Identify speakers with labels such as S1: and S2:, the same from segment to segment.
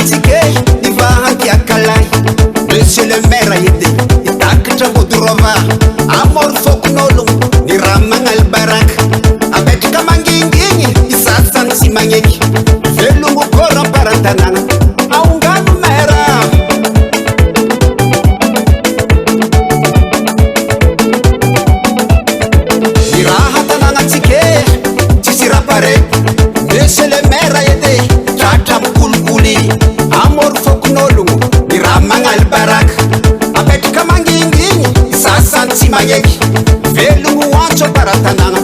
S1: tanagnatsike nivahankiakalay monsieur le maire edy itakatra godorova amory fokon'ologno ny raha magnaly baraka apetraka mangingigny isasany tsy magneky velogno kôra amparan-tanàgna aongano maire ny raha tanagnatsike tsisy raha pare monsieur le maire edy tratra mikolikoly amory fokon'ologno ny raha magnaly baraka apetraka mangingigny isasany tsy magneky velogno antso amparan-tanàgna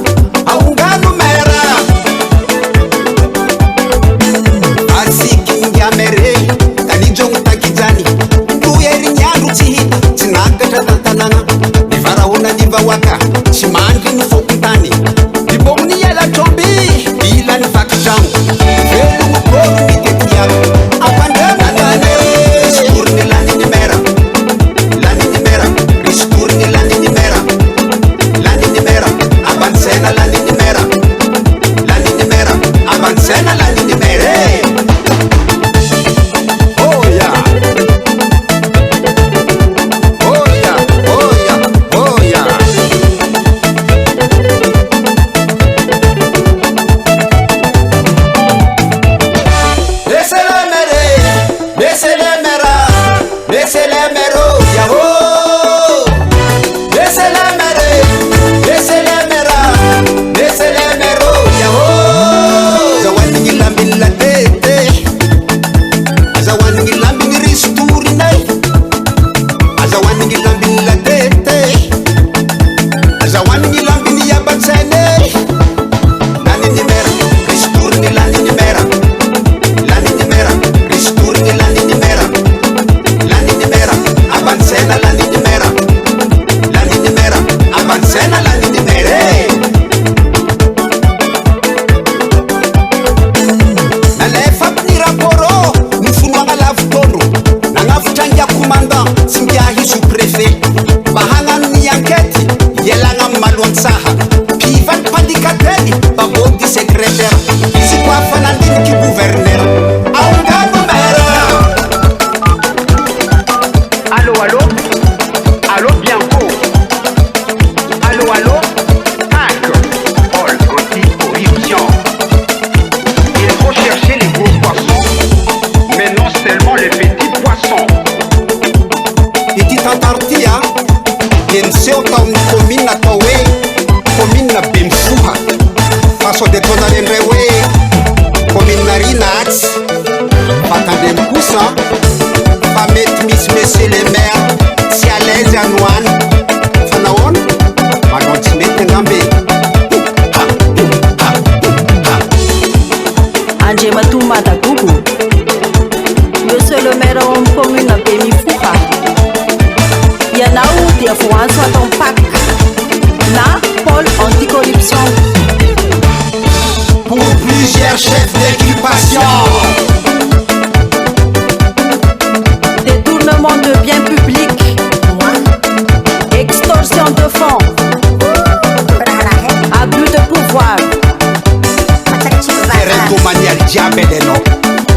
S1: aongano maire atsikingiamere taninjogno takijany roherignandro tsy hita tsy nakatra tantanàgna ny varahona ny vahoaka tsy mandry ny fokontany ny bomony elatromby ila ny vakitrano velogno kôro mitetiako ampandramanane ristourny laniny mera ristourny laniny mera abansena laniny mera abansena laniny mere oya oya oya oya Laissez les mères, yahoo! Laissez les mères, yahoo! Zawani ngilambi la tete, zawani ngilambi risturi nai, zawani ngilambi la tete, zawani ngilambi ya batsene, lani ni mera, risturi ni lani ni mera. Abansena lanini mera abansena lanini mere nalefa ni raporo mfunoagna lavitondro nagnavitrangia commandant sy ngiahy sous-préfet bahagnano ny enquête ielagna amy maloantsaha pivany pandikately babody secrétaire izy koa fa nandiniky gouverneur aongano mera.
S2: Allô, allô? Allô, Bianco? Allô, allô? Tac! Paul Gauthier, corruption. Il faut chercher les gros poissons, mais non seulement les petits poissons.
S1: Ity tantartia enseo taon'ny commune atao hoe commune Bemifoha fa sao de taona rendray hoe commune Rina atsy fa tandreny kosa fa mety misy monsieur le maire tsy à l'aise anoany fa nahoana manao tsy mety angambe
S3: Andriamato Matagogo monsieur le maire ao amin'ny commune Bemifoha ianao dia voantso atao mpaky na pôle anticorruption
S1: pour plusieurs chefs d'inculpation.
S3: Détournement de biens publics, extorsion de fonds, abus de pouvoir,
S1: manière diable no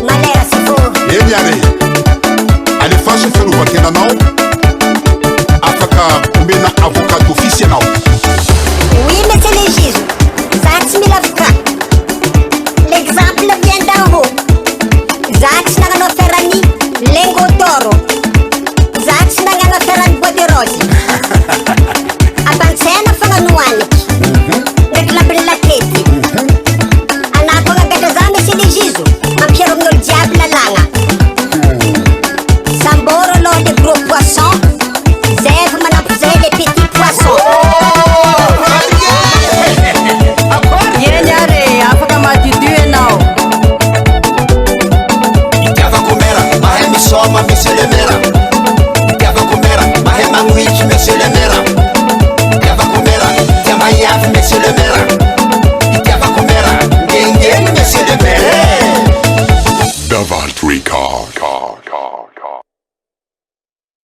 S4: Malera se for.
S5: Yare alifasha felu bakena nao afaka kumena avocat d'office nao.
S4: Oui, monsieur le juge, Zach 1000 avocats. L'exemple vient d'en haut. Zach n'a pas fait rani Lengo Toro. Zach n'a pas fait rani Bois de Rose. Abansena fanganuanik. Reclambre la tête. Anakonga gataza monsieur le juge. Ampiero no diable la langa. Samboro lors des gros poissons. Zève manapuzé les petits poissons.
S3: Yenyare afaka matidue nao.
S1: Ikava kumera mahemi soma monsieur le maire. Ikava kumera mahema ngwich monsieur le maire. Ikava kumera jama yav monsieur le maire. Ikava kumera ngengeni monsieur le maire.
S5: Davalt Record.